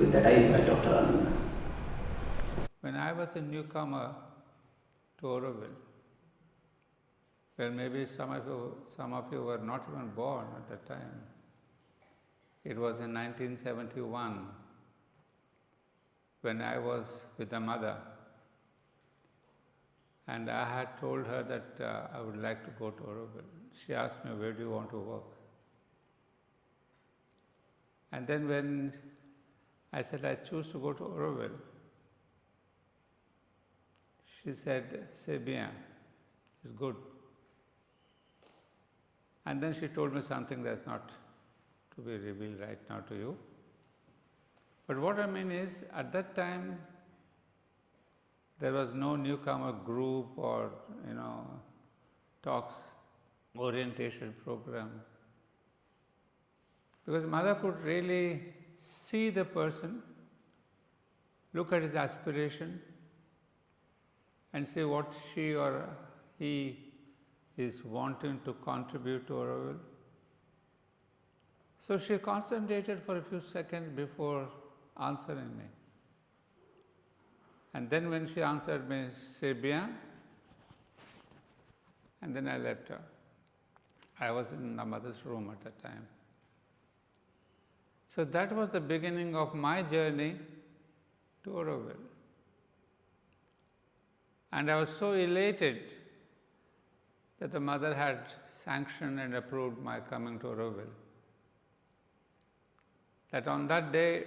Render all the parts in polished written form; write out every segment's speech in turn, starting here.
With that, I invite Dr. Ananda. When I was a newcomer to Auroville, well, maybe some of you were not even born at that time. It was in 1971 when I was with a mother, and I had told her that I would like to go to Auroville. She asked me, where do you want to work? And then when I said, I choose to go to Auroville, she said, c'est bien, it's good. And then she told me something that's not to be revealed right now to you. But what I mean is, at that time, there was no newcomer group or, talks, orientation program. Because mother could really see the person, look at his aspiration, and see what she or he is wanting to contribute to Auroville. So she concentrated for a few seconds before answering me. And then when she answered me, c'est bien, and then I left her. I was in my mother's room at that time. So that was the beginning of my journey to Auroville. And I was so elated that the mother had sanctioned and approved my coming to Auroville, that on that day,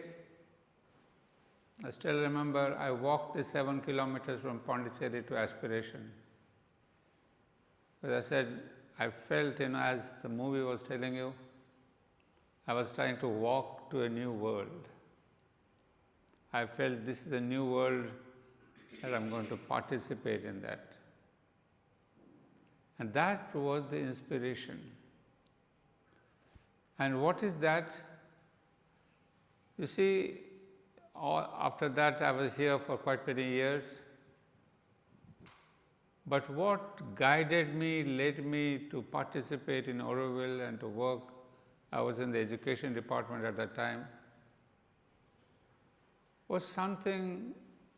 I still remember I walked the 7 kilometers from Pondicherry to Aspiration. As I said, I felt, as the movie was telling you, I was trying to walk to a new world. I felt this is a new world and I'm going to participate in that. And that was the inspiration. And what is that? You see, after that I was here for quite many years. But what guided me, led me to participate in Auroville and to work, I was in the education department at that time, was something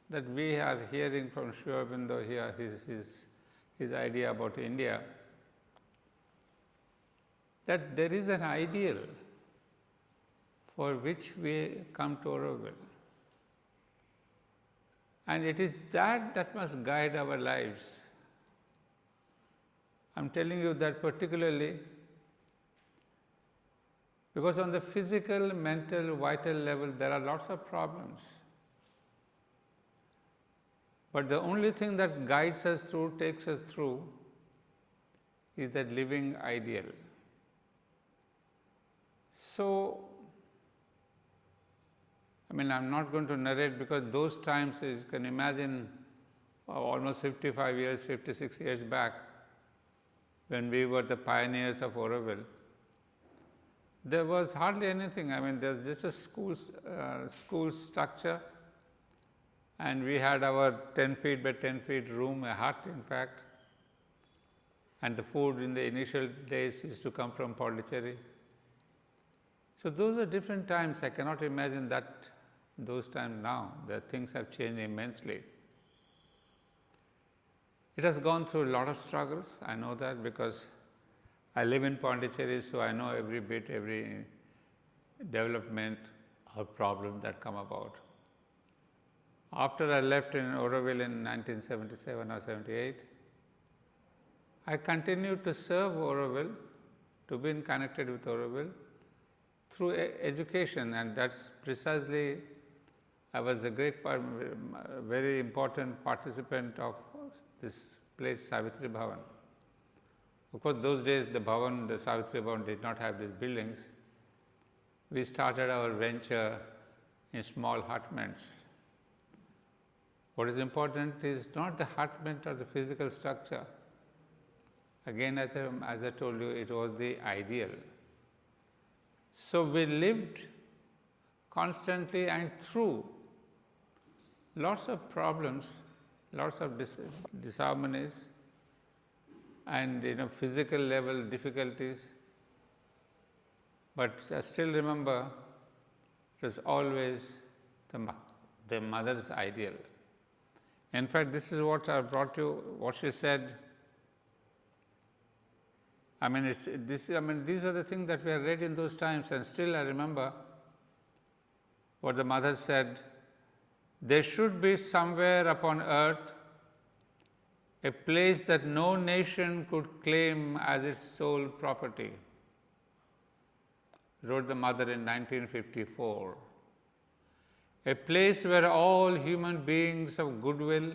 that we are hearing from Aurobindo here, his idea about India, that there is an ideal for which we come to Auroville. And it is that must guide our lives. I'm telling you that particularly because on the physical, mental, vital level, there are lots of problems. But the only thing that guides us through, takes us through, is that living ideal. So, I'm not going to narrate because those times, as you can imagine, almost 55 years, 56 years back, when we were the pioneers of Auroville, there was hardly anything. There's just a school structure, and we had our 10 feet by 10 feet room, a hut in fact, and the food in the initial days used to come from Pondicherry. So those are different times. I cannot imagine those times now. The things have changed immensely. It has gone through a lot of struggles. I know that because I live in Pondicherry, so I know every development or problem that come about. After I left in Auroville in 1977 or 78, I continued to serve Auroville, to be connected with Auroville through education, and that's precisely, I was a very important participant of this place, Savitri Bhavan. Of course, those days the Savitri Bhavan did not have these buildings. We started our venture in small hutments. What is important is not the hutment or the physical structure. Again, as I told you, it was the ideal. So we lived constantly and through lots of problems, lots of disharmonies, and physical level difficulties. But I still remember it was always the mother's ideal. In fact, this is what I brought you, what she said. I mean, these are the things that we have read in those times, and still I remember what the mother said. There should be somewhere upon earth a place that no nation could claim as its sole property, wrote the mother in 1954. A place where all human beings of goodwill,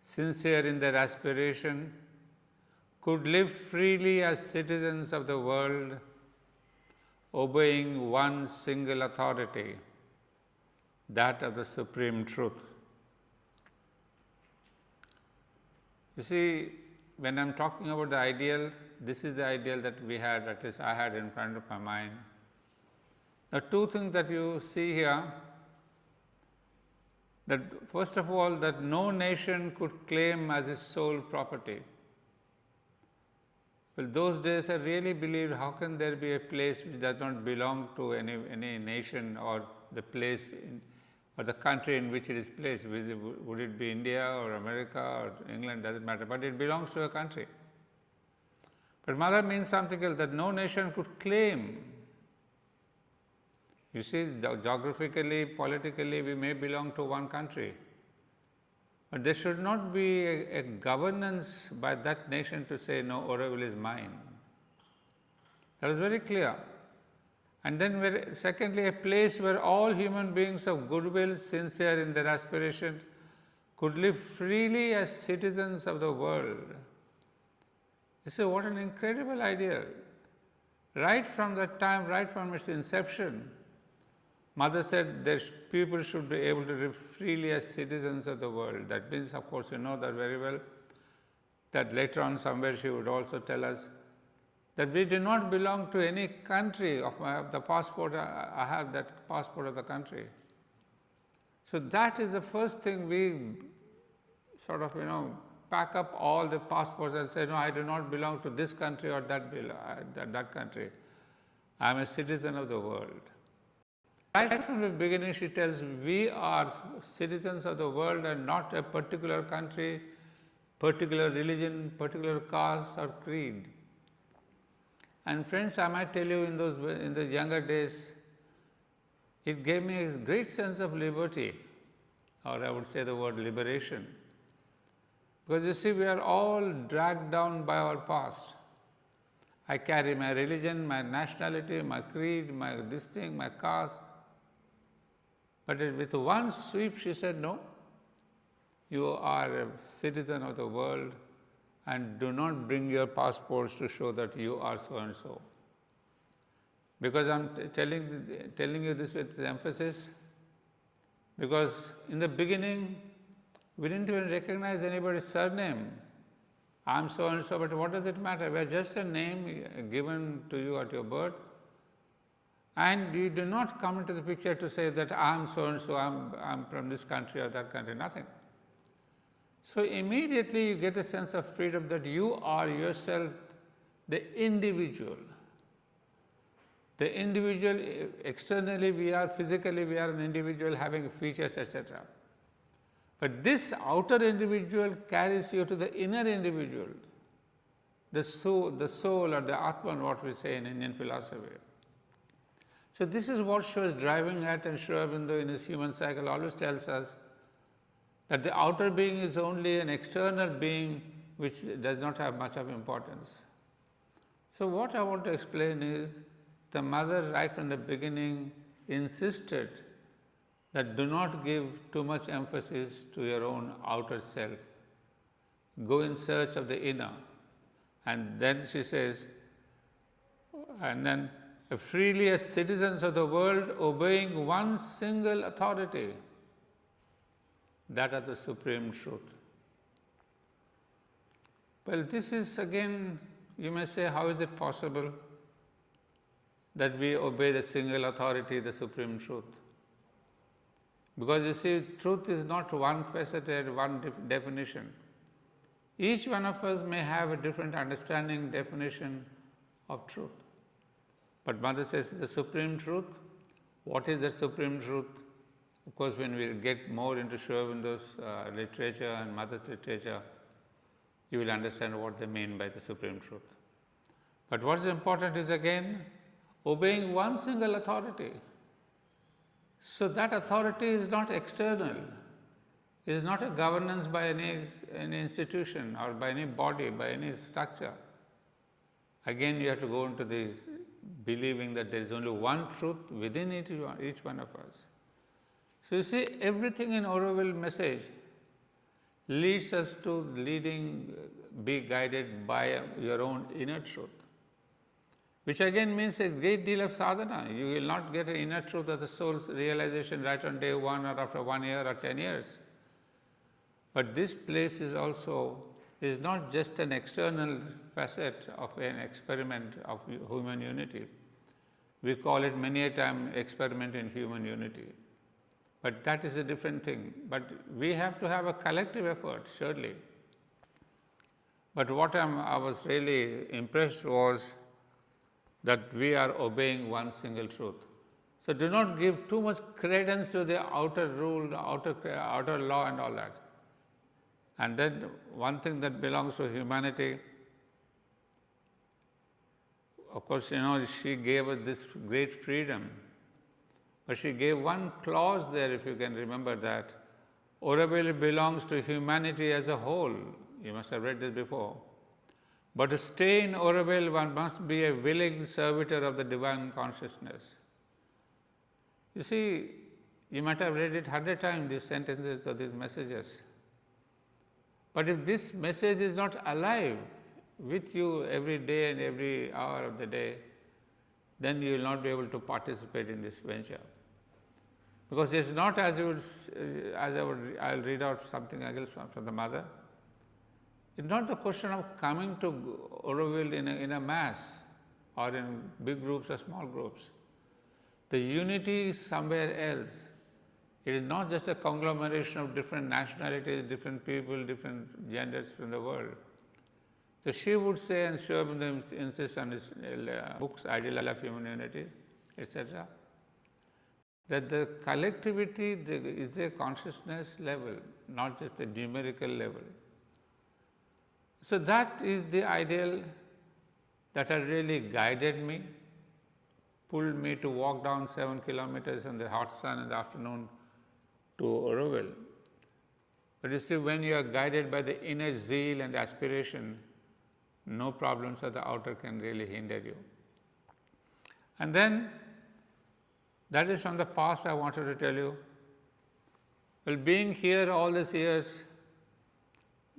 sincere in their aspiration, could live freely as citizens of the world, obeying one single authority, that of the Supreme Truth. You see, when I'm talking about the ideal, this is the ideal that we had, at least I had in front of my mind. The two things that you see here, that first of all, that no nation could claim as its sole property. Well, those days I really believed, how can there be a place which does not belong to any nation, or the place or the country in which it is placed? Would it be India or America or England, doesn't matter, but it belongs to a country. But mother means something else, that no nation could claim. You see, geographically, politically, we may belong to one country, but there should not be a governance by that nation to say, no, Auroville is mine. That was very clear. And then secondly, a place where all human beings of goodwill, sincere in their aspiration, could live freely as citizens of the world. You see, what an incredible idea. Right from that time, right from its inception, mother said that people should be able to live freely as citizens of the world. That means, of course, you know that very well, that later on somewhere she would also tell us that we do not belong to any country. Of the passport, I have that passport of the country. So that is the first thing we sort of, pack up all the passports and say, no, I do not belong to this country or that country. I am a citizen of the world. Right from the beginning, she tells, we are citizens of the world and not a particular country, particular religion, particular caste or creed. And friends, I might tell you, in the younger days, it gave me a great sense of liberty, or I would say the word liberation. Because you see, we are all dragged down by our past. I carry my religion, my nationality, my creed, my this thing, my caste. But with one sweep, she said, no, you are a citizen of the world, and do not bring your passports to show that you are so and so. Because I'm telling you this with emphasis, because in the beginning, we didn't even recognize anybody's surname. I'm so and so, but what does it matter? We are just a name given to you at your birth. And you do not come into the picture to say that I'm so and so, I'm from this country or that country, nothing. So immediately you get a sense of freedom that you are yourself the individual. The individual, externally physically we are an individual having features, etc. But this outer individual carries you to the inner individual, the soul or the Atman, what we say in Indian philosophy. So this is what she was driving at, and Aurobindo in his human cycle always tells us that the outer being is only an external being which does not have much of importance. So what I want to explain is, the mother right from the beginning insisted that do not give too much emphasis to your own outer self. Go in search of the inner. And then she says, and then freely as citizens of the world, obeying one single authority, that of the Supreme Truth. Well, this is again, you may say, how is it possible that we obey the single authority, the Supreme Truth? Because you see, truth is not one faceted, one definition. Each one of us may have a different understanding, definition of truth. But Mother says the Supreme Truth. What is the Supreme Truth? Of course, when we get more into Aurobindo's literature and Mother's literature, you will understand what they mean by the Supreme Truth. But what is important is again, obeying one single authority. So that authority is not external. It is not a governance by any institution or by any body, by any structure. Again, you have to go into the believing that there is only one truth within each one of us. So you see, everything in Auroville message leads us to be guided by your own inner truth, which again means a great deal of sadhana. You will not get an inner truth of the soul's realization right on day one or after 1 year or 10 years. But this place is not just an external facet of an experiment of human unity. We call it many a time experiment in human unity. But that is a different thing. But we have to have a collective effort, surely. But what I was really impressed was that we are obeying one single truth. So do not give too much credence to the outer rule, outer law and all that. And then one thing that belongs to humanity, of course, she gave us this great freedom. But she gave one clause there, if you can remember that. Auroville belongs to humanity as a whole. You must have read this before. But to stay in Auroville, one must be a willing servitor of the divine consciousness. You see, you might have read it 100 times, these sentences or these messages. But if this message is not alive with you every day and every hour of the day, then you will not be able to participate in this venture. Because it's not I'll read out something else from the mother. It's not the question of coming to Auroville in a mass or in big groups or small groups. The unity is somewhere else. It is not just a conglomeration of different nationalities, different people, different genders from the world. So she would say, and Aurobindo insists on his books, Ideal of Human Unity, etc., that the collectivity is a consciousness level, not just a numerical level. So that is the ideal that had really guided me, pulled me to walk down 7 kilometers in the hot sun in the afternoon to Auroville. But you see, when you are guided by the inner zeal and aspiration, no problems of the outer can really hinder you. And then, that is from the past I wanted to tell you. Well, being here all these years,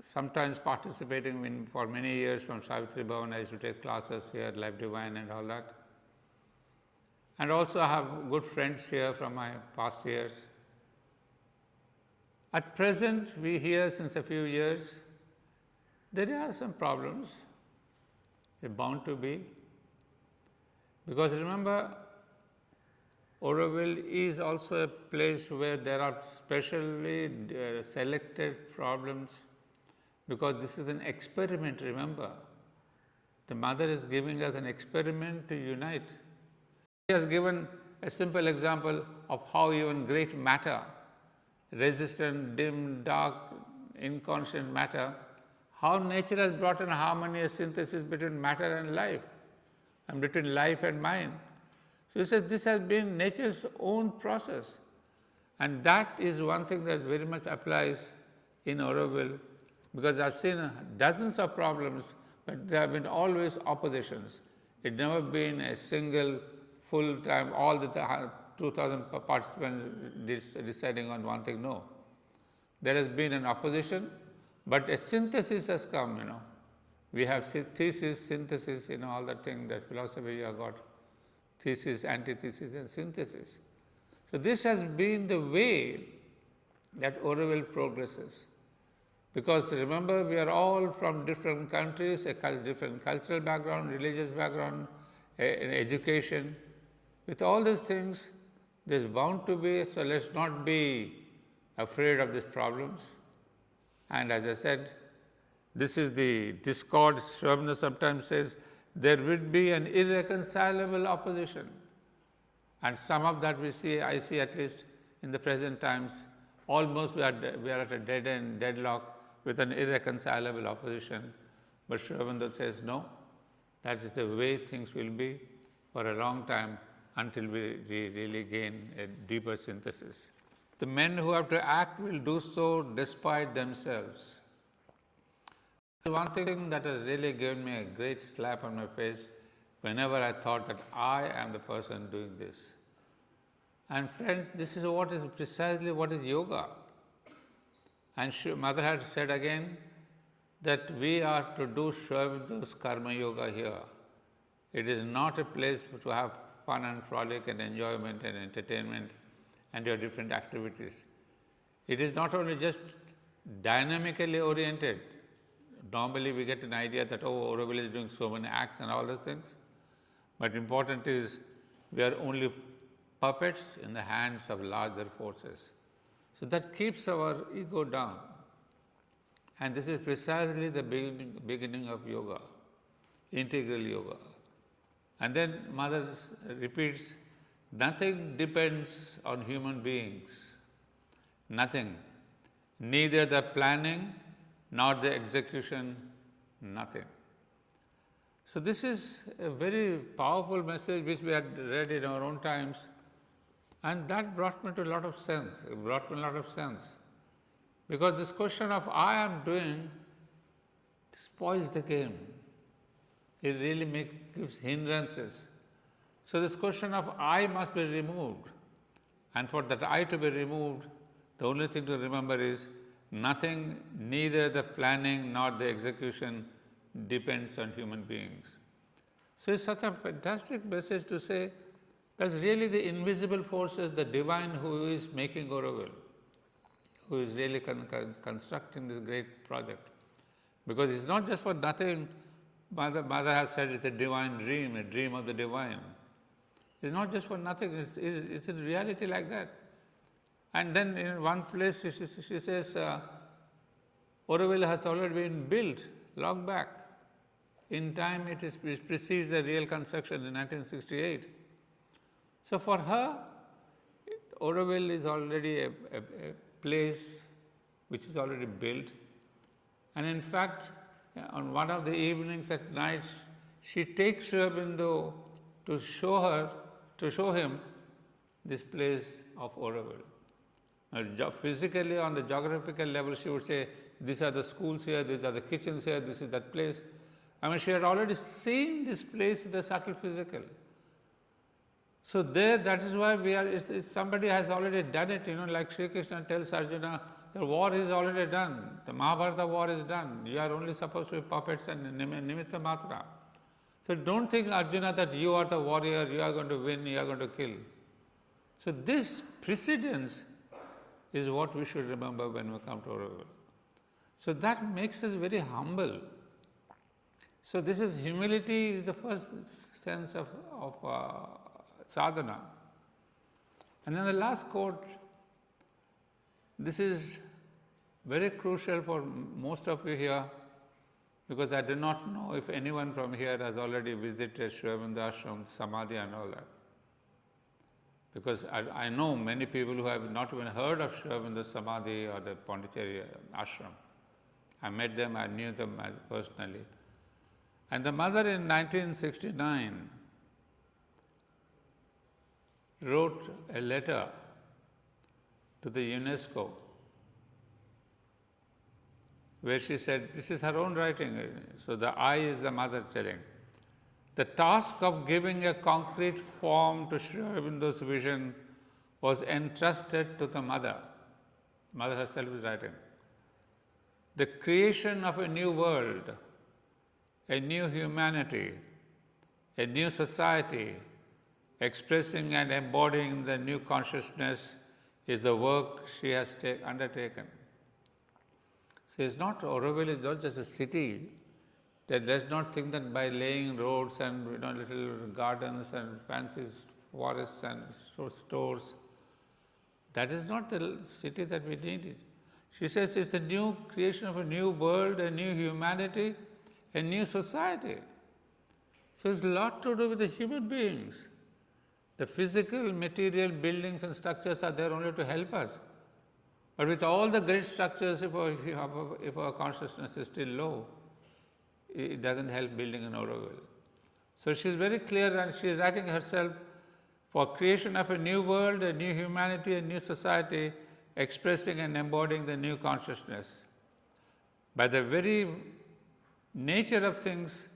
sometimes participating for many years from Savitri Bhavan, I used to take classes here, Life Divine and all that. And also I have good friends here from my past years. At present, we hear since a few years, there are some problems. They're bound to be. Because remember, Auroville is also a place where there are specially selected problems, because this is an experiment, remember. The Mother is giving us an experiment to unite. She has given a simple example of how even great matter, resistant, dim, dark, inconscient matter, how nature has brought in harmonious synthesis between matter and life, and between life and mind. So he says this has been nature's own process, and that is one thing that very much applies in Auroville, because I've seen dozens of problems, but there have been always oppositions. It never been a single full time, all the 2,000 participants deciding on one thing, no. There has been an opposition, but a synthesis has come, We have thesis, synthesis, all that thing, that philosophy you have got, thesis, antithesis and synthesis. So this has been the way that Auroville progresses. Because remember, we are all from different countries, a different cultural background, religious background, education. With all these things, there's bound to be, so let's not be afraid of these problems. And as I said, this is the discord. Aurobindo sometimes says there would be an irreconcilable opposition. And some of that I see at least in the present times, almost we are at a dead end, deadlock with an irreconcilable opposition. But Sri Aurobindo says, no, that is the way things will be for a long time until we really gain a deeper synthesis. The men who have to act will do so despite themselves. One thing that has really given me a great slap on my face whenever I thought that I am the person doing this. And friends, this is precisely what is yoga. And Mother had said again that we are to do Sri Aurobindo's karma yoga here. It is not a place to have fun and frolic and enjoyment and entertainment and your different activities. It is not only just dynamically oriented. Normally we get an idea that, oh, Auroville is doing so many acts and all those things. But important is we are only puppets in the hands of larger forces. So that keeps our ego down. And this is precisely the beginning of yoga, integral yoga. And then Mother repeats, nothing depends on human beings. Nothing. Neither the planning nor the execution, nothing. So this is a very powerful message which we had read in our own times, and that brought me to a lot of sense. It brought me a lot of sense. Because this question of I am doing spoils the game. It really gives hindrances. So this question of I must be removed. And for that I to be removed, the only thing to remember is nothing, neither the planning nor the execution depends on human beings. So it's such a fantastic message to say that's really the invisible forces, the divine who is making Auroville, who is really constructing this great project. Because it's not just for nothing. Mother has said it's a divine dream, a dream of the divine. It's not just for nothing, it's in reality like that. And then in one place she says, Auroville has already been built long back. In time it precedes the real construction in 1968. So for her, Auroville is already a place which is already built. And in fact, on one of the evenings at night, she takes Sri Aurobindo to show him this place of Auroville. Physically, on the geographical level, she would say, these are the schools here, these are the kitchens here, this is that place. I mean, she had already seen this place in the subtle physical. So there, that is why somebody has already done it, like Sri Krishna tells Arjuna, the war is already done. The Mahabharata war is done. You are only supposed to be puppets and nimitta matra. So don't think, Arjuna, that you are the warrior, you are going to win, you are going to kill. So this precedence is what we should remember when we come to Auroville. So that makes us very humble. So this is humility is the first sense of sadhana. And then the last quote, this is very crucial for most of you here, because I do not know if anyone from here has already visited Sri Aurobindo Ashram, Samadhi and all that. Because I know many people who have not even heard of Sri Aurobindo Samadhi or the Pondicherry Ashram. I met them, I knew them personally. And the mother in 1969 wrote a letter to the UNESCO where she said, this is her own writing, so the I is the mother telling. The task of giving a concrete form to Sri Aurobindo's vision was entrusted to the mother. Mother herself is writing. The creation of a new world, a new humanity, a new society, expressing and embodying the new consciousness is the work she has undertaken. So it's not, Auroville is not just a city. That does not think that by laying roads and little gardens and fancy forests and stores, that is not the city that we need. She says it's the new creation of a new world, a new humanity, a new society. So it's a lot to do with the human beings. The physical, material buildings and structures are there only to help us. But with all the great structures, if our consciousness is still low, it doesn't help building an Auroville. So she is very clear, and she is writing herself for creation of a new world, a new humanity, a new society, expressing and embodying the new consciousness. By the very nature of things,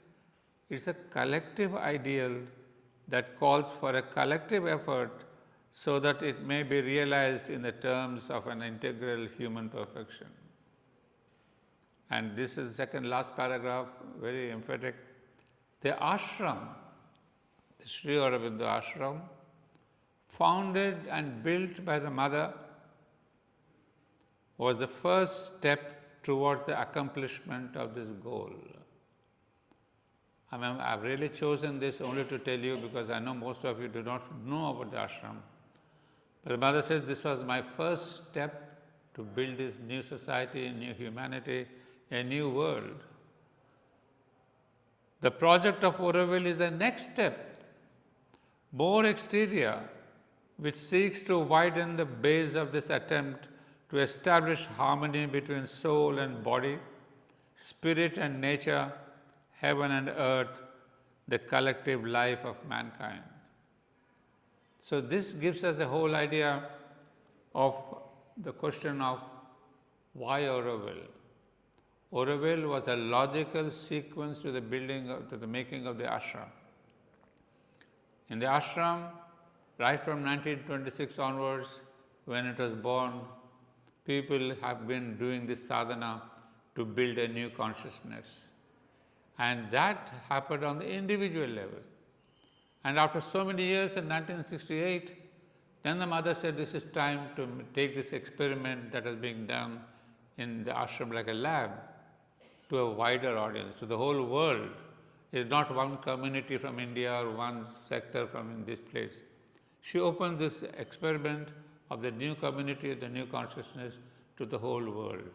it's a collective ideal that calls for a collective effort so that it may be realized in the terms of an integral human perfection. And this is the second last paragraph, very emphatic. The ashram, the Sri Aurobindo ashram, founded and built by the mother, was the first step towards the accomplishment of this goal. I've really chosen this only to tell you because I know most of you do not know about the ashram. But the mother says this was my first step to build this new society, new humanity, a new world. The project of Auroville is the next step, more exterior, which seeks to widen the base of this attempt to establish harmony between soul and body, spirit and nature, heaven and earth, the collective life of mankind. So this gives us a whole idea of the question of why Auroville. Auroville was a logical sequence to the making of the ashram. In the ashram, right from 1926 onwards, when it was born, people have been doing this sadhana to build a new consciousness. And that happened on the individual level. And after so many years in 1968, then the mother said this is time to take this experiment that is being done in the ashram like a lab to a wider audience, to the whole world. It's not one community from India or one sector from this place. She opened this experiment of the new community, the new consciousness to the whole world.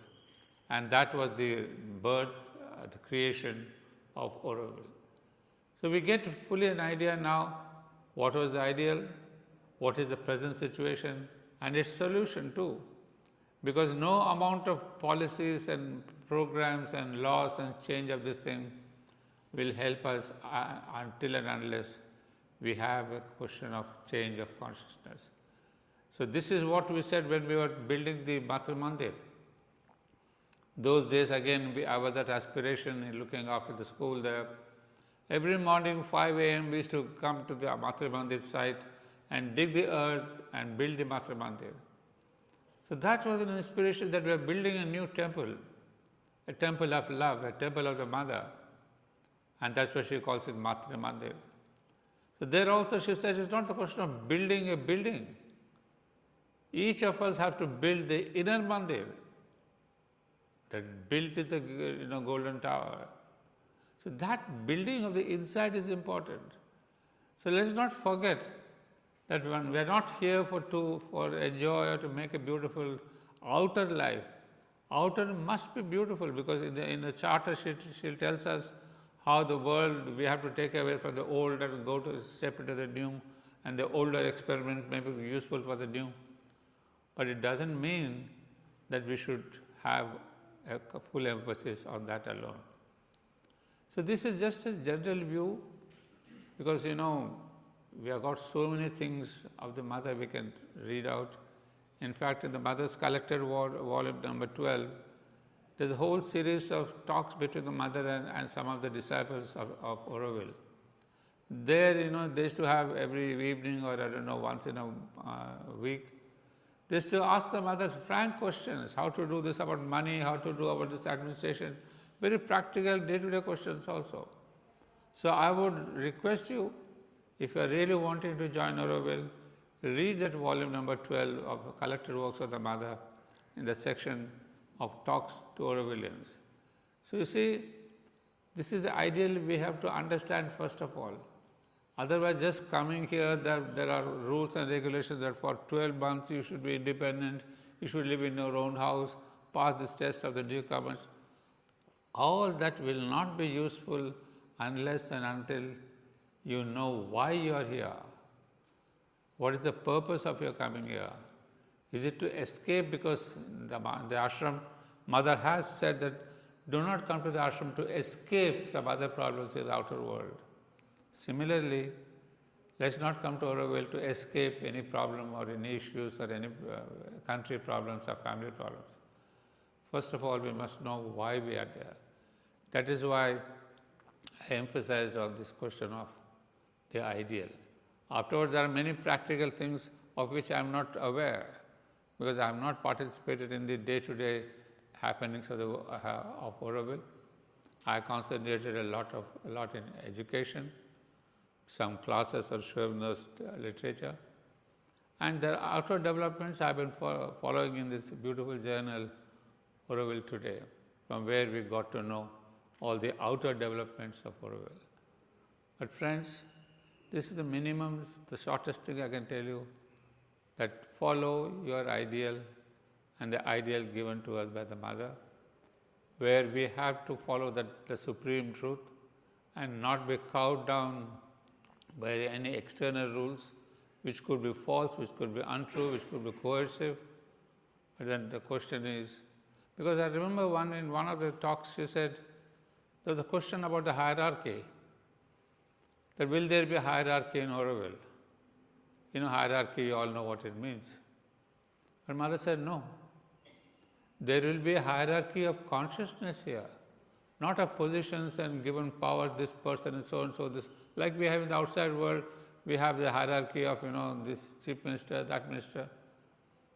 And that was the birth, the creation of Auroville. So we get fully an idea now what was the ideal, what is the present situation, and its solution too. Because no amount of policies and programs and laws and change of this thing will help us until and unless we have a question of change of consciousness. So this is what we said when we were building the Matra Mandir. Those days again, I was at Aspiration in looking after the school there. Every morning 5 a.m. we used to come to the Matra Mandir site and dig the earth and build the Matra Mandir. So that was an inspiration that we are building a new temple, a temple of love, a temple of the mother. And that's why she calls it Matra Mandir. So there also she says it's not the question of building a building. Each of us have to build the inner mandir. That built is the golden tower. So that building of the inside is important. So let's not forget that when we are not here for enjoy or to make a beautiful outer life. Outer must be beautiful because in the charter she tells us how the world we have to take away from the old and go to step into the new, and the older experiment may be useful for the new. But it doesn't mean that we should have a full emphasis on that alone. So this is just a general view because we have got so many things of the mother we can read out. In fact, in the Mother's Collected volume number 12, there's a whole series of talks between the mother and some of the disciples of Auroville. There, they used to have every evening or once in a week, they used to ask the mothers frank questions, how to do this about money, how to do about this administration, very practical day-to-day questions also. So I would request you, if you are really wanting to join Auroville, read that volume number 12 of the Collected Works of the Mother in the section of Talks to Aurovillians. So you see, this is the ideal we have to understand first of all. Otherwise, just coming here, there are rules and regulations that for 12 months you should be independent, you should live in your own house, pass this test of the newcomers. All that will not be useful unless and until you know why you are here. What is the purpose of your coming here? Is it to escape because the ashram mother has said that do not come to the ashram to escape some other problems in the outer world. Similarly, let's not come to Auroville to escape any problem or any issues or any country problems or family problems. First of all, we must know why we are there. That is why I emphasized on this question of the ideal. Afterwards, there are many practical things of which I am not aware, because I have not participated in the day-to-day happenings of Auroville. I concentrated a lot in education, some classes of Auroville's literature, and the outer developments I have been following in this beautiful journal, Auroville Today, from where we got to know all the outer developments of Auroville. But friends, this is the minimum, the shortest thing I can tell you, that follow your ideal and the ideal given to us by the Mother, where we have to follow the supreme truth and not be cowed down by any external rules which could be false, which could be untrue, which could be coercive. But then the question is, because I remember in one of the talks she said, there was a question about the hierarchy, that will there be a hierarchy in Auroville? You know, hierarchy, you all know what it means. But Mother said, no. There will be a hierarchy of consciousness here, not of positions and given power, this person and so, this. Like we have in the outside world, we have the hierarchy of, this chief minister, that minister.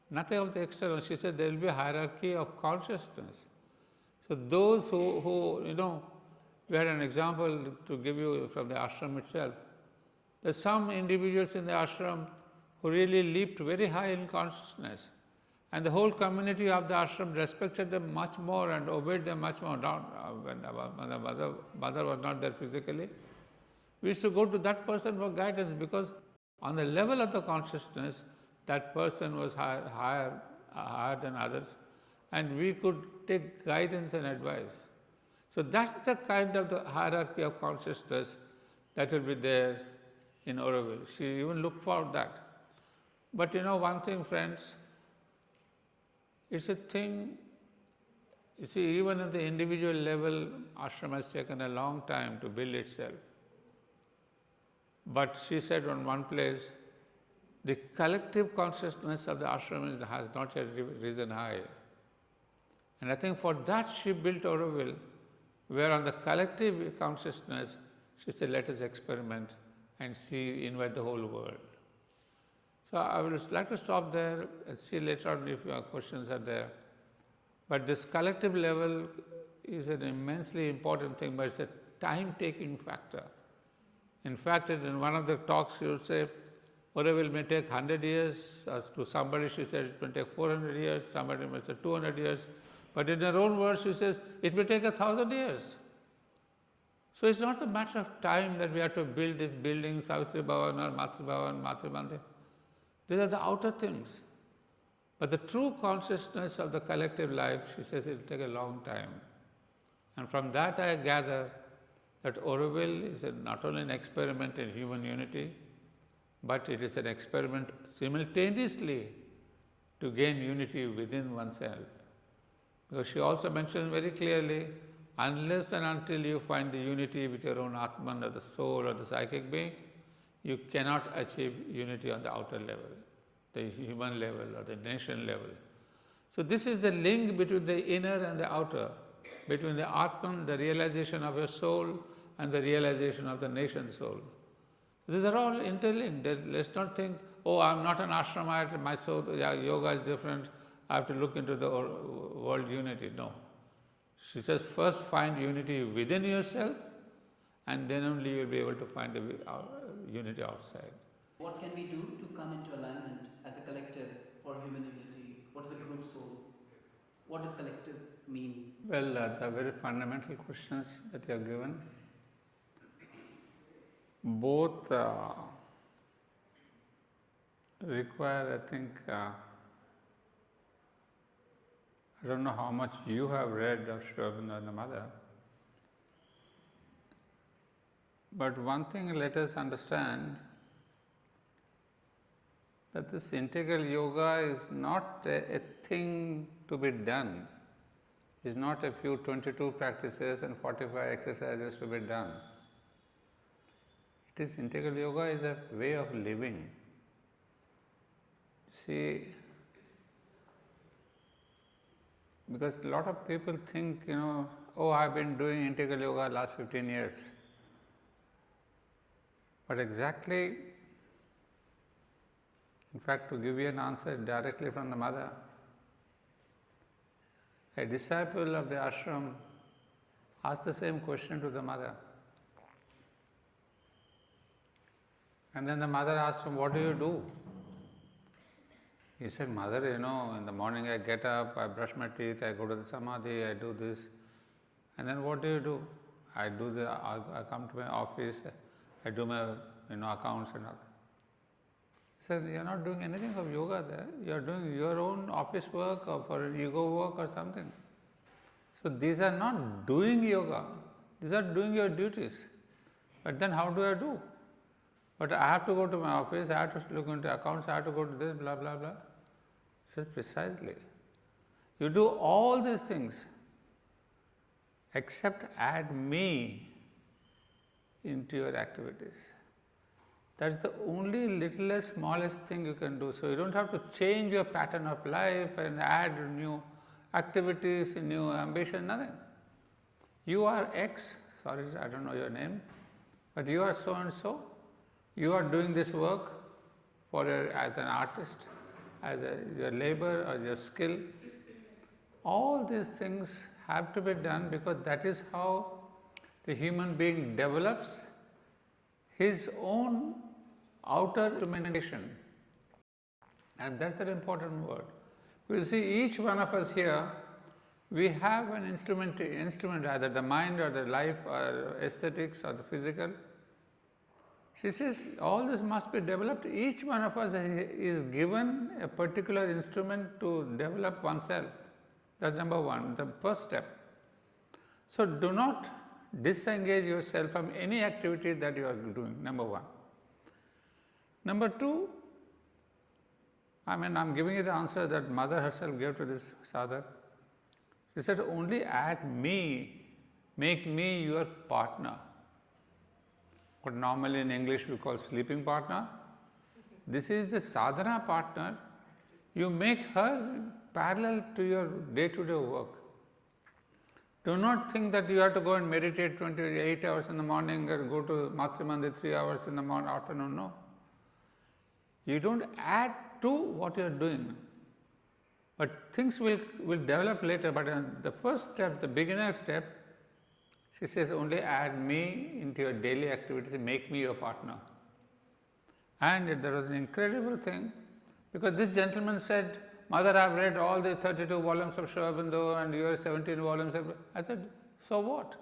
Nothing of the external. She said there will be a hierarchy of consciousness. So those who we had an example to give you from the ashram itself. There's some individuals in the ashram who really leaped very high in consciousness. And the whole community of the ashram respected them much more and obeyed them much more. When the mother was not there physically, we used to go to that person for guidance, because on the level of the consciousness, that person was higher than others, and we could take guidance and advice. So that's the kind of the hierarchy of consciousness that will be there in Auroville. She even looked for that. But one thing, friends, it's a thing, you see, even at the individual level, ashram has taken a long time to build itself. But she said on one place, the collective consciousness of the ashram has not yet risen high. And I think for that she built Auroville, where on the collective consciousness, she said, let us experiment and see, invite the whole world. So I would like to stop there and see later on if your questions are there. But this collective level is an immensely important thing, but it's a time-taking factor. In fact, in one of the talks, she would say, Auroville may take 100 years, as to somebody she said it may take 400 years, somebody may say 200 years, but in her own words she says it may take 1,000 years. So it's not a matter of time that we have to build this building, Savitri Bhavan or Matri Bhavan, Matri Mandir. These are the outer things. But the true consciousness of the collective life, she says, it will take a long time. And from that I gather that Auroville is not only an experiment in human unity, but it is an experiment simultaneously to gain unity within oneself. Because she also mentions very clearly, unless and until you find the unity with your own Atman or the soul or the psychic being, you cannot achieve unity on the outer level, the human level or the nation level. So this is the link between the inner and the outer, between the Atman, the realization of your soul, and the realization of the nation soul. These are all interlinked. Let's not think, oh, I'm not an ashram, my soul, yoga is different, I have to look into the world unity. No. She says, first find unity within yourself, and then only you will be able to find the unity outside. What can we do to come into alignment as a collective for human unity? What is a group soul? What does collective mean? Well, the very fundamental questions that you have given, both require, I think, I don't know how much you have read of Aurobindo and the Mother, but one thing let us understand, that this integral yoga is not a thing to be done. It's not a few 22 practices and 45 exercises to be done. It is integral yoga is a way of living. See, because a lot of people think, oh, I've been doing integral yoga last 15 years. But exactly, in fact, to give you an answer directly from the mother, a disciple of the ashram asked the same question to the mother. And then the mother asked him, what do you do? He said, Mother, in the morning I get up, I brush my teeth, I go to the samadhi, I do this. And then what do? I come to my office, I do my accounts and all. He said, you're not doing anything of yoga there. You're doing your own office work or for ego work or something. So these are not doing yoga. These are doing your duties. But then how do I do? But I have to go to my office, I have to look into accounts, I have to go to this, blah, blah, blah. He says, precisely. You do all these things except add me into your activities. That's the only littlest, smallest thing you can do. So you don't have to change your pattern of life and add new activities, new ambition, nothing. You are X, sorry, I don't know your name, but you are so and so. You are doing this work as an artist, as your labor or your skill. All these things have to be done because that is how the human being develops his own outer instrumentation. And that's the important word. You see, each one of us here, we have an instrument, either the mind or the life or aesthetics or the physical. She says, all this must be developed. Each one of us is given a particular instrument to develop oneself. That's number one, the first step. So do not disengage yourself from any activity that you are doing, number one. Number two, I'm giving you the answer that mother herself gave to this sadhak. She said, only add me, make me your partner. What normally in English we call sleeping partner. This is the sadhana partner. You make her parallel to your day-to-day work. Do not think that you have to go and meditate 28 hours in the morning or go to Matri Mandir 3 hours in the afternoon. No. You don't add to what you are doing. But things will develop later. But the first step, the beginner step, she says, only add me into your daily activities, make me your partner. And there was an incredible thing, because this gentleman said, Mother, I've read all the 32 volumes of Aurobindo and your 17 volumes. I said, so what?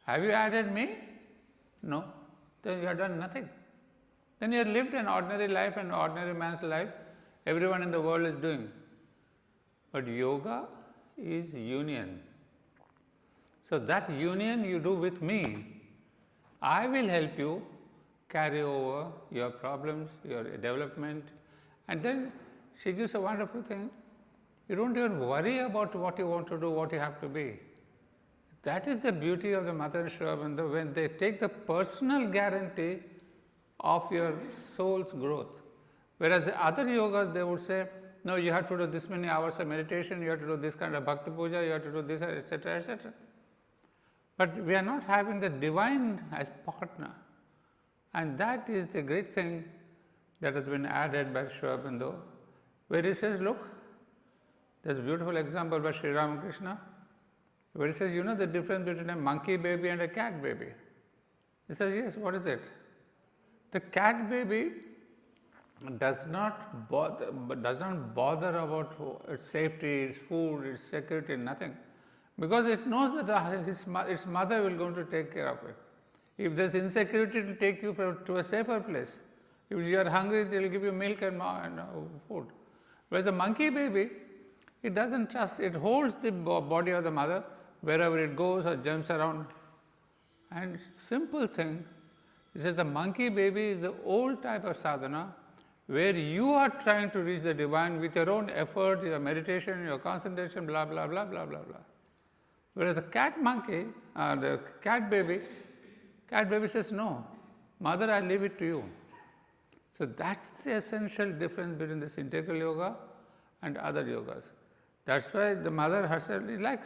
Have you added me? No. Then you have done nothing. Then you have lived an ordinary life, an ordinary man's life, everyone in the world is doing. But yoga is union. So that union you do with me. I will help you carry over your problems, your development. And then she gives a wonderful thing. You don't even worry about what you want to do, what you have to be. That is the beauty of the Mother and Aurobindo, when they take the personal guarantee of your soul's growth. Whereas the other yogas, they would say, no, you have to do this many hours of meditation, you have to do this kind of bhakti puja, you have to do this, etc., etc. But we are not having the divine as partner. And that is the great thing that has been added by Aurobindo, where he says, look, there's a beautiful example by Sri Ramakrishna, where he says, you know the difference between a monkey baby and a cat baby? He says, yes, what is it? The cat baby does not bother about its safety, its food, its security, nothing. Because it knows that its mother will going to take care of it. If there's insecurity, it will take you to a safer place. If you are hungry, it will give you milk and food. Whereas the monkey baby, it doesn't trust, it holds the body of the mother wherever it goes or jumps around. And simple thing, it says the monkey baby is the old type of sadhana, where you are trying to reach the divine with your own effort, your meditation, your concentration, blah, blah, blah, blah, blah, blah. Whereas the cat baby says, no, mother, I leave it to you. So that's the essential difference between this integral yoga and other yogas. That's why the mother herself is like,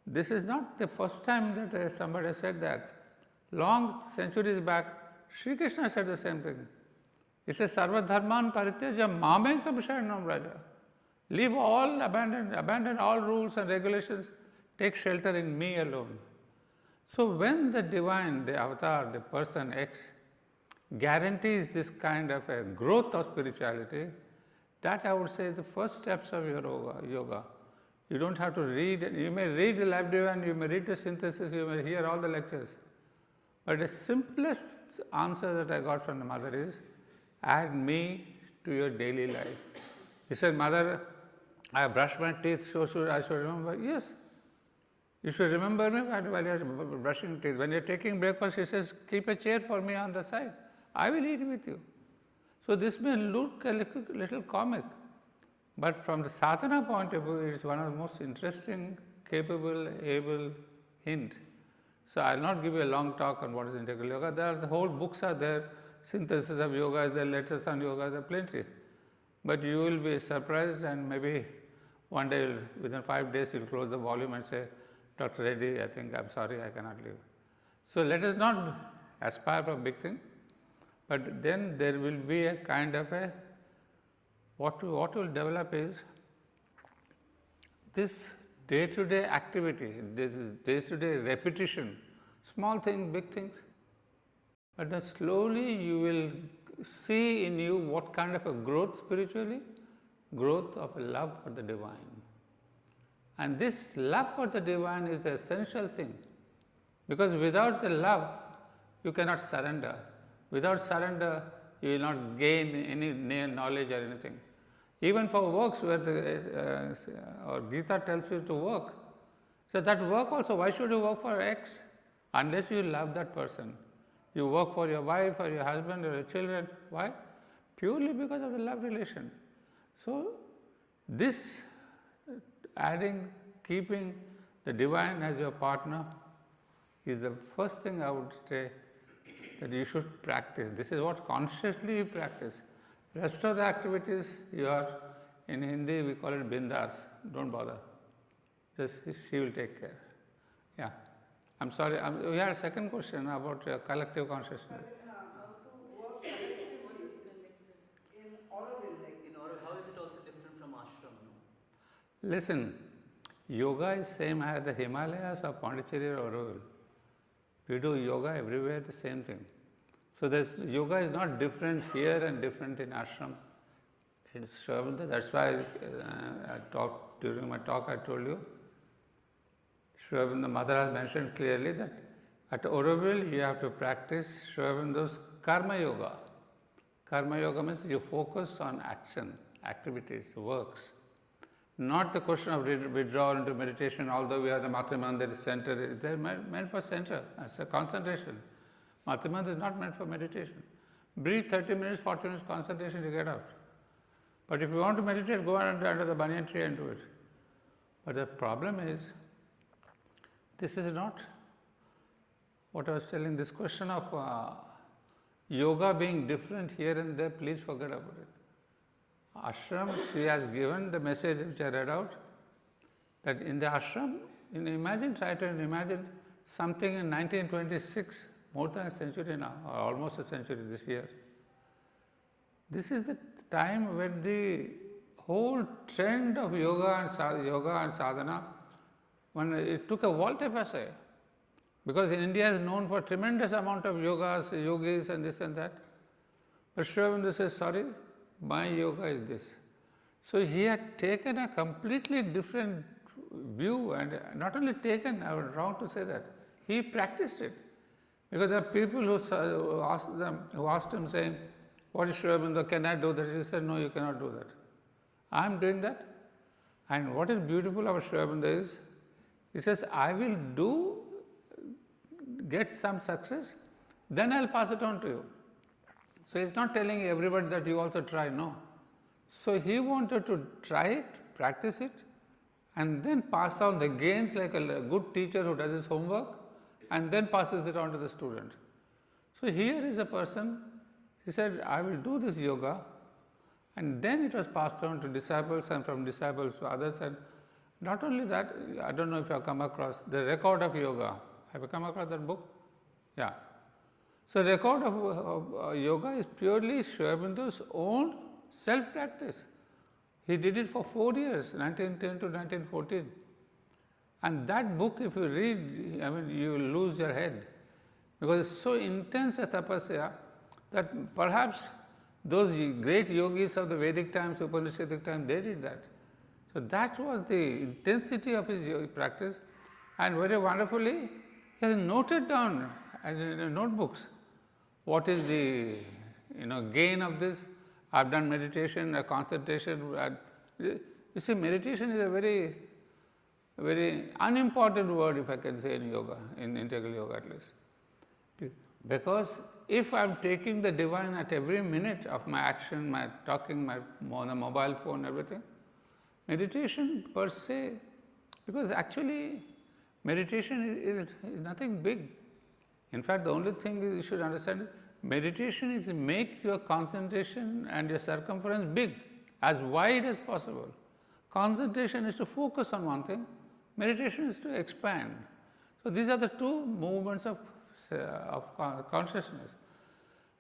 this is not the first time that somebody said that. Long centuries back, Sri Krishna said the same thing. He says, Sarva dharman parityaja mamekam sharanam vraja. Leave all, abandon all rules and regulations, take shelter in me alone. So when the divine, the avatar, the person X, guarantees this kind of a growth of spirituality, that I would say is the first steps of your yoga. You don't have to read, you may read the life divine, you may read the synthesis, you may hear all the lectures. But the simplest answer that I got from the mother is, add me to your daily life. He said, Mother, I brush my teeth, so I should remember. Yes, you should remember me while you are brushing teeth. When you are taking breakfast, he says, keep a chair for me on the side. I will eat with you. So this may look a little comic, but from the sadhana point of view, it is one of the most interesting, capable, able hint. So I will not give you a long talk on what is integral yoga. The whole books are there, synthesis of yoga is there, letters on yoga, there are plenty. But you will be surprised, and maybe one day, within 5 days, you will close the volume and say, Dr. Reddy, I think I'm sorry, I cannot leave. So let us not aspire for a big thing, but then there will be a kind of a, what will develop is this day-to-day activity, this is day-to-day repetition, small things, big things. But then slowly you will see in you what kind of a growth spiritually, growth of a love for the divine. And this love for the divine is the essential thing, because without the love, you cannot surrender. Without surrender, you will not gain any knowledge or anything. Even for works where or Gita tells you to work, so that work also, why should you work for X? Unless you love that person. You work for your wife or your husband or your children. Why? Purely because of the love relation. So this keeping the divine as your partner is the first thing I would say that you should practice. This is what consciously you practice. Rest of the activities you are, in Hindi we call it bindas, don't bother. Just she will take care. Yeah. I'm sorry, we had a second question about collective consciousness. How to work collectively? What is collective? In Auroville, how is it also different from ashram? Listen, yoga is same as the Himalayas or Pondicherry or Auroville. We do yoga everywhere, the same thing. So yoga is not different here and different in ashram. It's that's why during my talk I told you, Sri Aurobindo Mother has mentioned clearly that at Auroville you have to practice Sri Aurobindo's karma yoga. Karma yoga means you focus on action, activities, works. Not the question of withdrawal into meditation, although we have the Matrimandira center, they are meant for center, as a concentration. Matrimandira is not meant for meditation. Breathe 30 minutes, 40 minutes concentration, you get out. But if you want to meditate, go under the banyan tree and do it. But the problem is, this is not what I was telling, this question of yoga being different here and there, please forget about it. Ashram, she has given the message which I read out, that in the ashram, try to imagine something in 1926, more than a century now, or almost a century this year. This is the time when the whole trend of yoga and sadhana, when it took a volte-face, because India is known for tremendous amount of yogas, yogis and this and that. But Sri Aurobindo says, sorry, my yoga is this. So he had taken a completely different view, and not only taken, I was wrong to say that, he practiced it. Because there are people who asked him saying, what is Sri Aurobindo, can I do that? He said, no, you cannot do that. I am doing that. And what is beautiful about Sri Aurobindo is, he says, I will get some success, then I will pass it on to you. So he's not telling everybody that you also try, no. So he wanted to try it, practice it, and then pass on the gains like a good teacher who does his homework and then passes it on to the student. So here is a person, he said, I will do this yoga, and then it was passed on to disciples and from disciples to others. And not only that, I don't know if you have come across the record of yoga. Have you come across that book? Yeah. So record of yoga is purely Sri Aurobindo's own self-practice. He did it for 4 years, 1910 to 1914. And that book, if you read, I mean, you will lose your head, because it's so intense a tapasya that perhaps those great yogis of the Vedic times, Upanishadic times, they did that. So that was the intensity of his yoga practice, and very wonderfully, he has noted down in notebooks what is the gain of this. I've done meditation, concentration. You see, meditation is a very, very unimportant word, if I can say, in yoga, in integral yoga at least. Because if I'm taking the divine at every minute of my action, my talking, my on the mobile phone, everything, meditation per se, because actually meditation is nothing big. In fact, the only thing you should understand is meditation is to make your concentration and your circumference big, as wide as possible. Concentration is to focus on one thing, meditation is to expand. So these are the two movements of consciousness.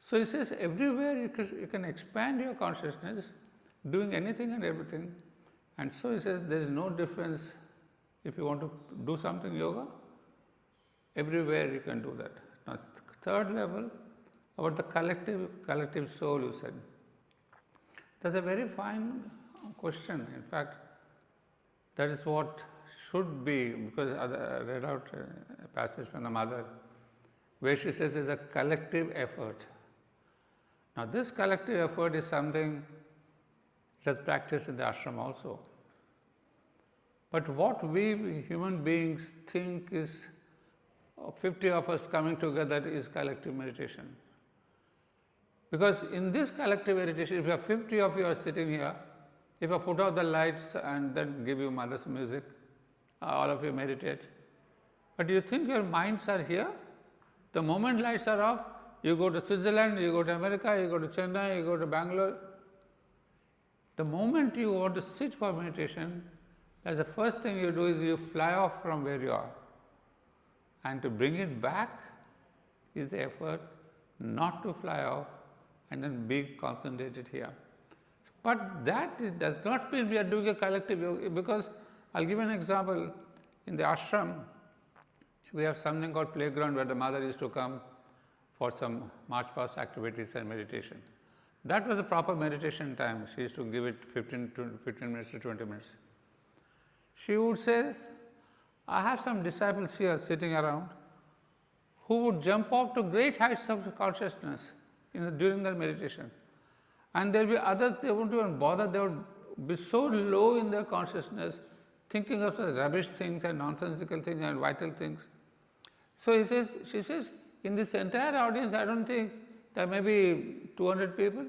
So he says everywhere you can expand your consciousness, doing anything and everything. And so he says there is no difference if you want to do something yoga, everywhere you can do that. Now, third level, about the collective soul, you said. That's a very fine question. In fact, that is what should be, because I read out a passage from the mother where she says it's a collective effort. Now, this collective effort is something that is practiced in the ashram also. But what we human beings think is 50 of us coming together is collective meditation. Because in this collective meditation, if you have 50 of you are sitting here, if I put out the lights and then give you mother's music, all of you meditate. But do you think your minds are here? The moment lights are off, you go to Switzerland, you go to America, you go to Chennai, you go to Bangalore. The moment you want to sit for meditation, that's the first thing you do is you fly off from where you are. And to bring it back is the effort not to fly off and then be concentrated here. But that does not mean we are doing a collective yoga, because I'll give an example. In the ashram, we have something called playground where the mother used to come for some march past activities and meditation. That was a proper meditation time. She used to give it 15 minutes to 20 minutes. She would say, I have some disciples here sitting around who would jump up to great heights of consciousness during their meditation. And there will be others, they won't even bother, they would be so low in their consciousness, thinking of such rubbish things and nonsensical things and vital things. So she says, in this entire audience, I don't think there may be 200 people,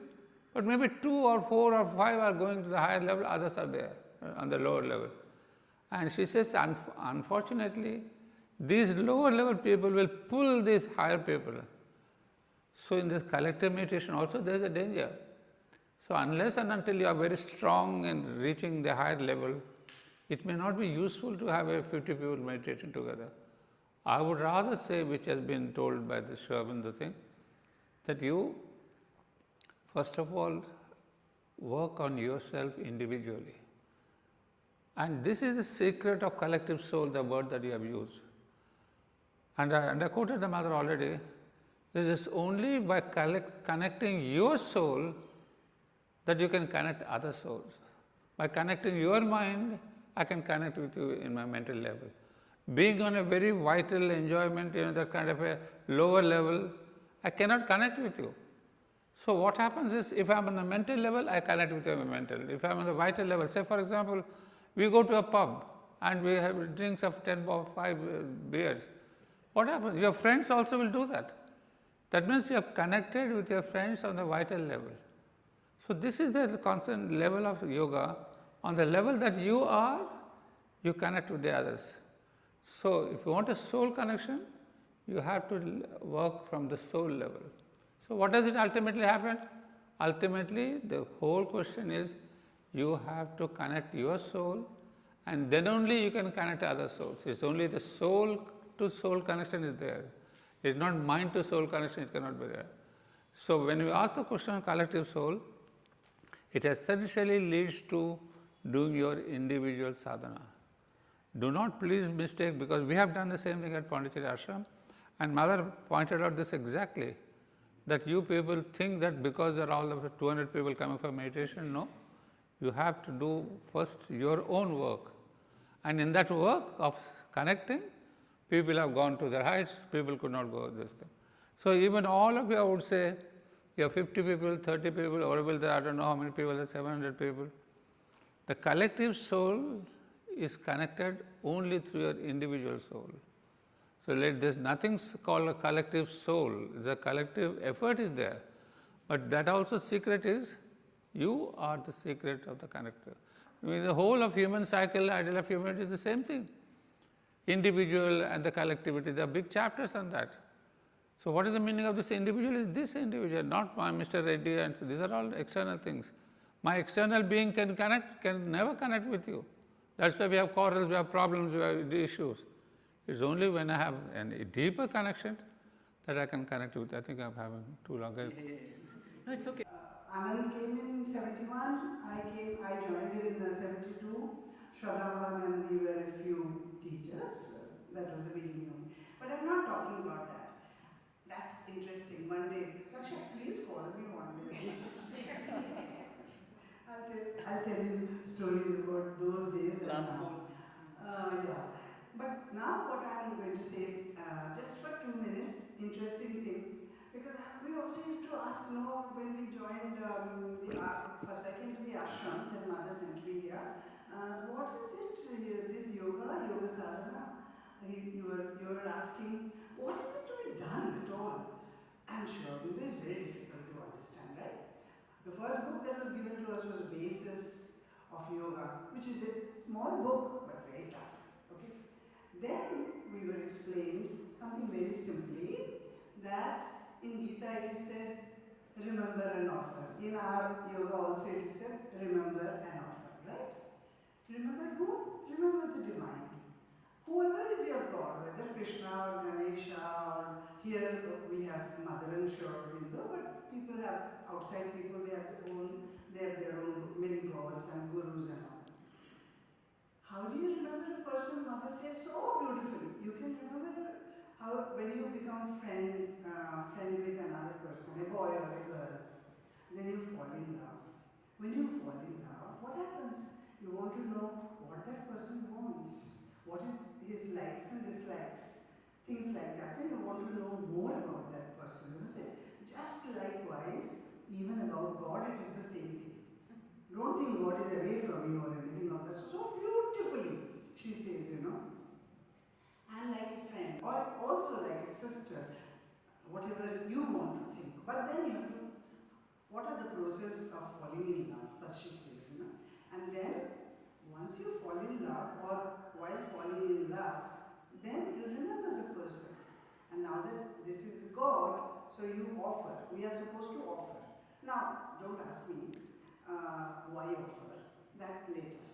but maybe 2 or 4 or 5 are going to the higher level, others are there on the lower level. And she says, unfortunately, these lower level people will pull these higher people. So in this collective meditation also there is a danger. So unless and until you are very strong in reaching the higher level, it may not be useful to have a 50 people meditating together. I would rather say, which has been told by the Sri Aurobindo thing, that you first of all work on yourself individually. And this is the secret of collective soul, the word that you have used. And I quoted the mother already. This is only by connecting your soul that you can connect other souls. By connecting your mind, I can connect with you in my mental level. Being on a very vital enjoyment, that kind of a lower level, I cannot connect with you. So what happens is, if I am on the mental level, I connect with you on the mental. If I am on the vital level, say for example, we go to a pub and we have drinks of 10 or 5 beers. What happens? Your friends also will do that. That means you are connected with your friends on the vital level. So this is the constant level of yoga. On the level that you are, you connect with the others. So if you want a soul connection, you have to work from the soul level. So what does it ultimately happen? Ultimately, the whole question is you have to connect your soul, and then only you can connect other souls. It's only the soul to soul connection is there. It's not mind to soul connection, it cannot be there. So when we ask the question of collective soul, it essentially leads to doing your individual sadhana. Do not please mistake, because we have done the same thing at Pondicherry Ashram, and Mother pointed out this exactly, that you people think that because there are all of 200 people coming for meditation. No, you have to do first your own work, and in that work of connecting, people have gone to their heights, people could not go this thing. So even all of you, I would say, you have 50 people, 30 people, Auroville there, I don't know how many people, there 700 people. The collective soul is connected only through your individual soul. So there's nothing called a collective soul. The collective effort is there, but that also secret is you are the secret of the connector. I mean, the whole of human cycle, ideal of humanity is the same thing. Individual and the collectivity, there are big chapters on that. So what is the meaning of this individual? Is this individual, not my Mr. Reddy, and so these are all external things. My external being can never connect with you. That's why we have quarrels, we have problems, we have issues. It's only when I have a deeper connection that I can connect with. I think I'm having too long. No, it's okay. Anand came in 71, I joined in 72, Shraddhavan, and we were a few teachers. That was the beginning of it. But I'm not talking about that. That's interesting. One day, Raksha, please call me one day. I'll tell you stories about those days. Last and call. yeah. But now what I'm going to say is, just for 2 minutes, interesting thing, because we also used to ask, when we joined first I came to the ashram, then Mother sent me here, what is it, this yoga sadhana? You were asking, what is it to be done at all? I'm sure Aurobindo is very difficult to understand, right? The first book that was given to us was Basis of Yoga, which is a small book but very tough. Okay. Then we were explained something very simply, that in Gita it is said, remember and offer. In our yoga also it is said, remember and offer, right? Remember who? Remember the divine. Whoever is your God, whether Krishna or Ganesha, or here we have Mother and Aurobindo, but people have, outside people, they have their own many gods and gurus and all. How do you remember a person? Mother says so beautifully. You can remember how when you become friend with another person, a boy or a girl, then you fall in love. When you fall in love, what happens? You want to know what that person wants. What is his likes and dislikes? Things like that. And you want to know more about that person, isn't it? Just likewise, even about God, it is the same thing. Don't think God is away from you or anything of that. So beautifully, she says, and like a friend, or also like a sister, whatever you want to think. But then you have to, what are the process of falling in love? First she says, and then once you fall in love, or while falling in love, then you remember the person. And now that this is God, so you offer. We are supposed to offer. Now, don't ask me why offer. That later.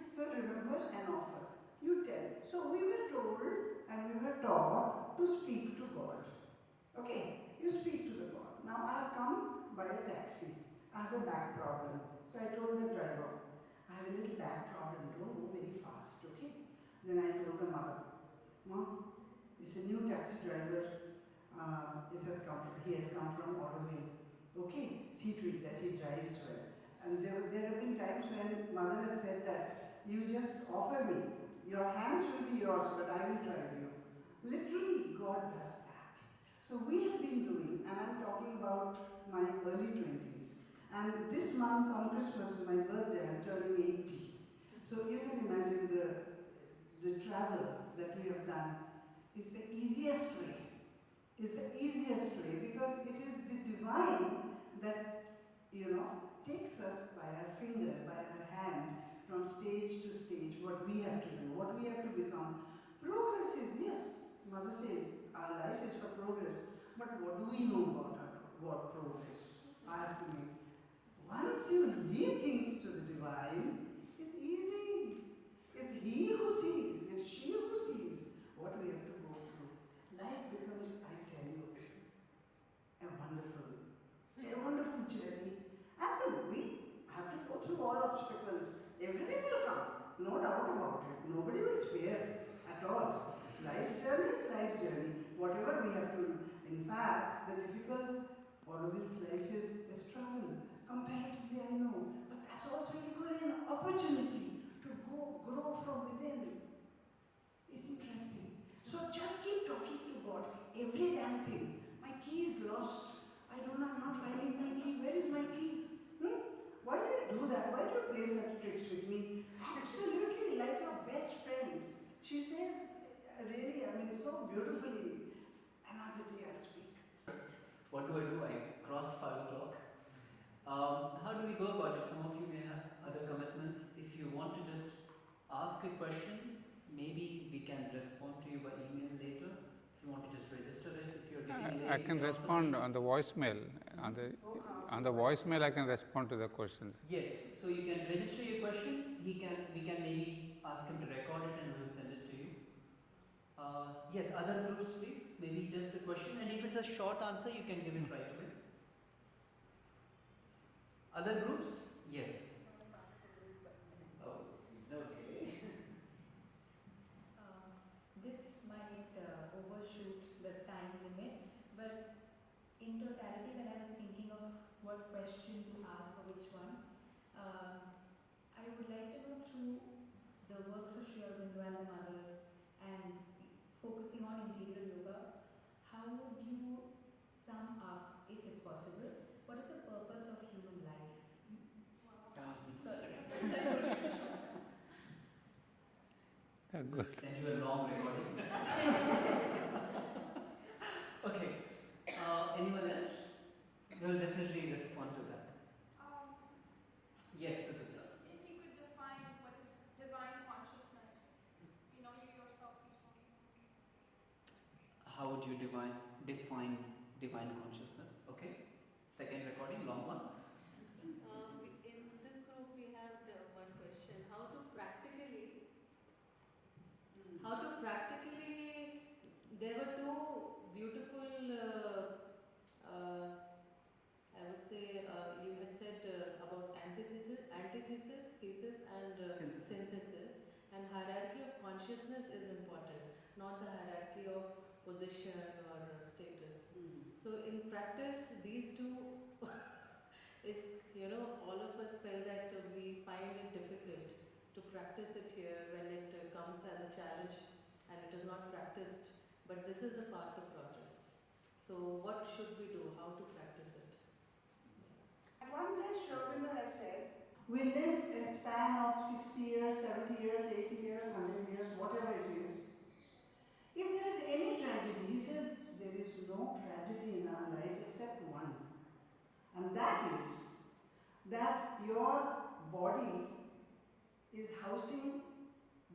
So remember and offer. You tell. So we were told and we were taught to speak to God. Okay, you speak to the God. Now I have come by a taxi. I have a back problem. So I told the driver, I have a little back problem. Don't go very fast, okay? Then I told the mother, Mom, it's a new taxi driver. He has come from Auroville. Okay, see to it that he drives well. And there have been times when Mother has said that you just offer me. Your hands will be yours, but I will drive you. Literally, God does that. So we have been doing, and I'm talking about my early 20s. And this month on Christmas, my birthday, I'm turning 80. So you can imagine the travel that we have done is the easiest way is the easiest way, because it is the divine that, takes us by our finger, by our hand, from stage to stage, what we have to do, what we have to become. Progress is, yes, Mother says, our life is for progress, but what do we know about what progress I have to make? Once you leave things to the divine, it's easy. It's He who sees, it's she who sees what we have to go through. Life becomes, I tell you, a wonderful journey. And we have to go through all obstacles. Everything will come, no doubt about it. Nobody will spare at all. Life journey is life journey. Whatever we have to do. In fact, the difficult Auroville's life is a struggle. Comparatively, I know. But that's also equally an opportunity to grow from within. It's interesting. So just keep talking to God. Every damn thing. My key is lost. I don't know, I'm not finding my key. Where is my key? Why do you do that? Why do you play such tricks with me? Absolutely like your best friend. She says, really, so beautifully. Another day I'll speak. What do? I crossed 5 o'clock. How do we go about it? Some of you may have other commitments. If you want to just ask a question, maybe we can respond to you by email later. If you want to just register it, if you're getting late. I can respond on the voicemail. On the voicemail, I can respond to the questions. Yes, so you can register your question. We can maybe ask him to record it and we'll send it to you. Yes, other groups, please. Maybe just a question, and if it's a short answer, you can give it right away. Other groups? Yes. Oh, okay. This might overshoot the time limit, but in totality, when I was thinking of what question to ask or which one, I would like to go through the works of Sri Aurobindo and the Mother, and focusing on integral yoga. How would you sum up, if it's possible, what is the purpose of human life? Sorry. We'll send you a long recording. Okay. Anyone else? We'll definitely respond to that. Yes, Subrata. If you could define what is divine consciousness, you yourself is spoken. How would you define divine consciousness? Okay. Second recording, long one. In this group, we have one question: how to practically. There were two beautiful. I would say you had said about antithesis, thesis, and synthesis. And hierarchy of consciousness is important, not the hierarchy of position or status. So in practice, these two is, all of us felt that we find it difficult to practice it here when it comes as a challenge and it is not practiced. But this is the path to progress. So what should we do? How to practice it? At one place, Aurobindo has said, we live a span of 60 years, 70 years, 80 years, 100 years, whatever it is. If there is any tragedy, he says, there is no tragedy in our life except one. And that is that your body is housing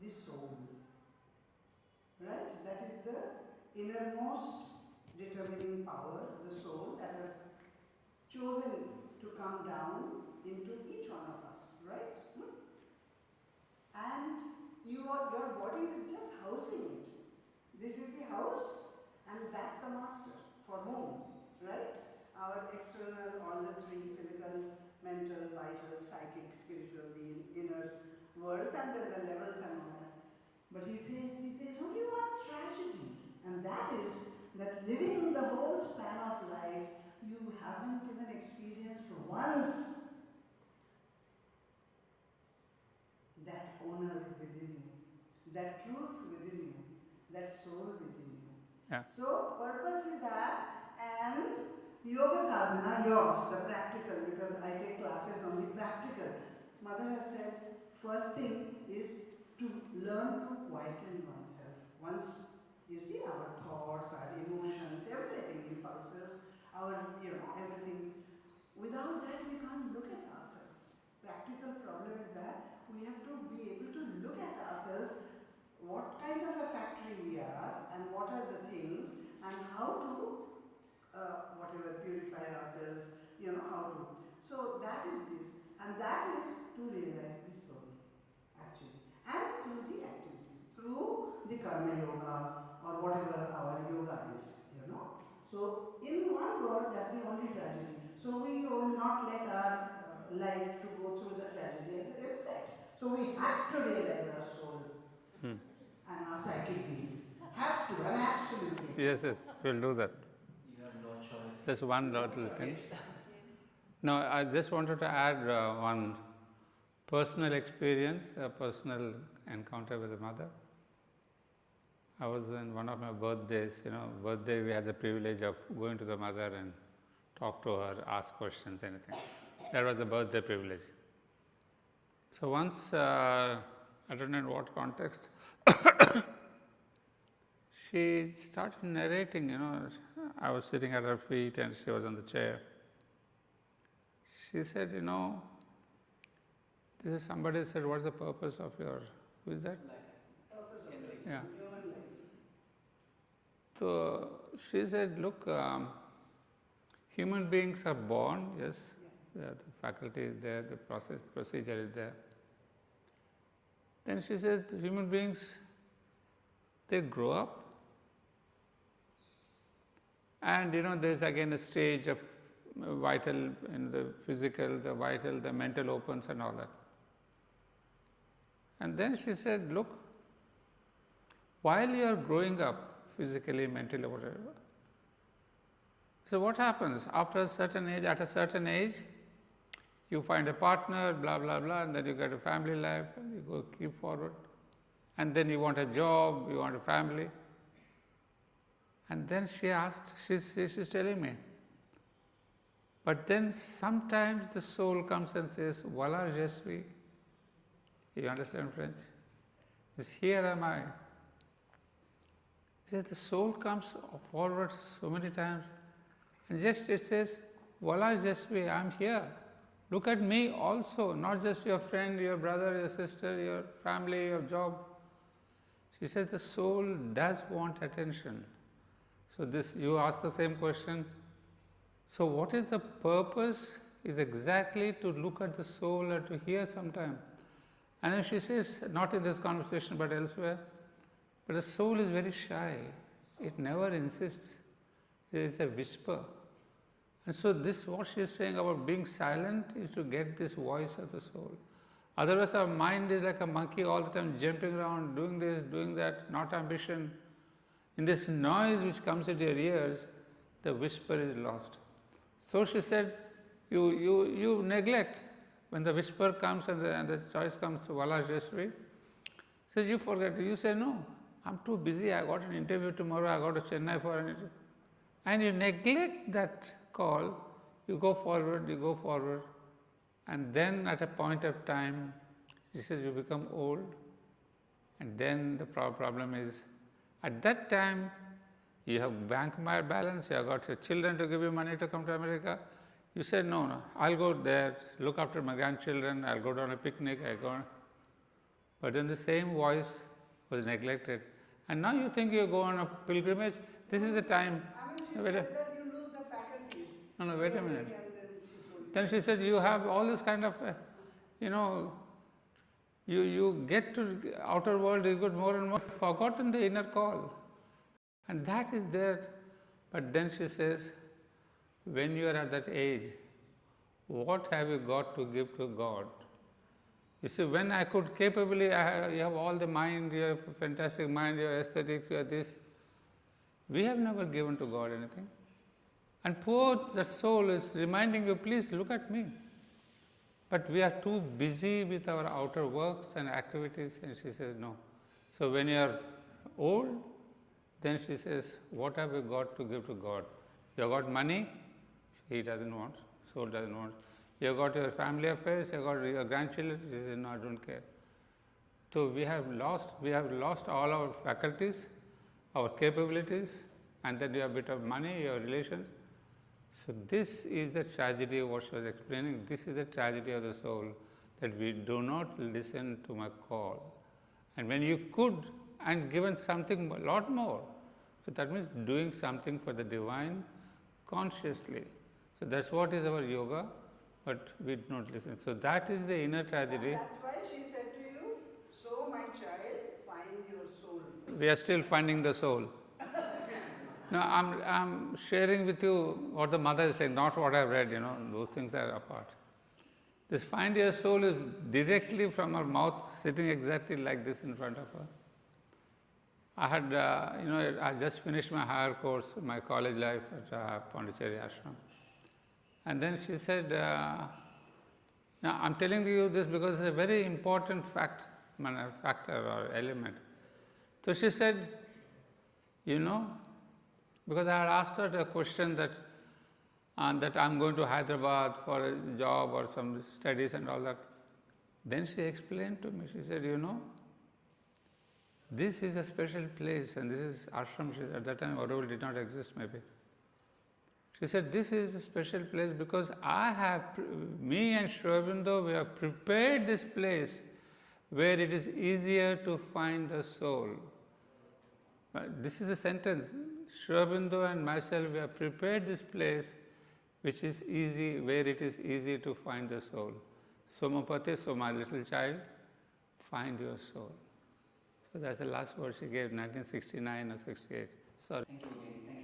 the soul. Right? That is the innermost determining power, the soul that has chosen to come down into each one of us, right? And your body is just housing it. This is the house and that's the master for whom, right? Our external, all the three, physical, mental, vital, psychic, spiritual, the inner worlds, and then the levels and all that. But he says there's only one tragedy, and that is that living the whole span of life, you haven't even experienced once that honor within you, that truth within you, that soul within you. Yeah. So purpose is that, and yoga sadhana, yours, the practical, because I take classes on the practical. Mother has said, first thing is to learn to quieten oneself. Once you see our thoughts, our emotions, everything, impulses, our, everything. Without that, we can't look at ourselves. Practical problem is that we have to be able to look at ourselves, what kind of a factory we are, and what are the things, and how to, purify ourselves, how to. So that is this, and that is to realize the soul, actually, and through the activities, through the karma yoga, or whatever our yoga is. So in one word, that's the only tragedy. So we will not let our life to go through the tragedy as it is that. So we have to realize our soul and our psychic being. Have to, and absolutely. Yes, we'll do that. You have no choice. Just one little thing. No, I just wanted to add one personal experience, a personal encounter with the mother. I was in one of my birthdays, birthday we had the privilege of going to the mother and talk to her, ask questions, anything. That was the birthday privilege. So once, I don't know in what context, she started narrating, I was sitting at her feet and she was on the chair. She said, this is somebody said, what's the purpose of your, who is that? Yeah. So she said, look, human beings are born, yes, the faculty is there, the procedure is there. Then she says, human beings, they grow up, and there's again a stage of vital, in the physical, the vital, the mental opens and all that. And then she said, look, while you are growing up, physically, mentally, whatever, so what happens? After a certain age, at a certain age, you find a partner, blah, blah, blah, and then you get a family life, and you go keep forward. And then you want a job, you want a family. And then she asked, she's telling me, but then sometimes the soul comes and says, Voila, je suis. You understand French? It's here am I. He says the soul comes forward so many times, and just it says, Voila, je suis, I'm here. Look at me also, not just your friend, your brother, your sister, your family, your job. She said the soul does want attention. So this, you ask the same question. So what is the purpose? Is exactly to look at the soul and to hear sometime. And then she says, not in this conversation but elsewhere, but the soul is very shy. It never insists. It is a whisper. And so this, what she is saying about being silent, is to get this voice of the soul. Otherwise our mind is like a monkey all the time jumping around, doing this, doing that, not ambition. In this noise which comes into your ears, the whisper is lost. So she said, you neglect when the whisper comes and the choice comes, Voila, je suis. Says you forget, you say no, I'm too busy, I got an interview tomorrow, I got to Chennai for an interview. And you neglect that call, you go forward, and then at a point of time, she says you become old, and then the problem is, at that time, you have bank balance, you have got your children to give you money to come to America. You say, no, I'll go there, look after my grandchildren, I'll go down a picnic, But then the same voice was neglected. And now you think you go on a pilgrimage, this is the time. I mean, she said that you lose the faculties. No, wait a minute. Then she said, you have all this kind of, you get to the outer world, you get more and more forgotten the inner call. And that is there. But then she says, when you are at that age, what have you got to give to God? You see, when I could capably, you have all the mind, you have a fantastic mind, you have aesthetics, you have this. We have never given to God anything. And poor the soul is reminding you, please look at me. But we are too busy with our outer works and activities, and she says no. So when you are old, then she says, what have you got to give to God? You have got money, he doesn't want, soul doesn't want. You have got your family affairs, you have got your grandchildren, she says, no, I don't care. So we have lost all our faculties, our capabilities, and then you have a bit of money, your relations. So this is the tragedy of what she was explaining. This is the tragedy of the soul, that we do not listen to my call. And when you could and given something a lot more, so that means doing something for the divine consciously. So that's what is our yoga, but we do not listen. So that is the inner tragedy. And that's why she said to you, so my child, find your soul. We are still finding the soul. No, I'm sharing with you what the mother is saying, not what I've read, those things are apart. This find your soul is directly from her mouth, sitting exactly like this in front of her. I had, I just finished my higher course, my college life at Pondicherry Ashram. And then she said, now I'm telling you this because it's a very important factor or element. So she said, because I had asked her a question that I'm going to Hyderabad for a job or some studies and all that. Then she explained to me, she said, this is a special place and this is ashram. At that time Auroville did not exist maybe. She said, this is a special place because me and Aurobindo, we have prepared this place where it is easier to find the soul. But this is a sentence. Aurobindo and myself, we have prepared this place which is easy, where it is easy to find the soul. Somapate, so my little child, find your soul. So that's the last word she gave, 1969 or 68. Sorry. Thank you again. Thank you.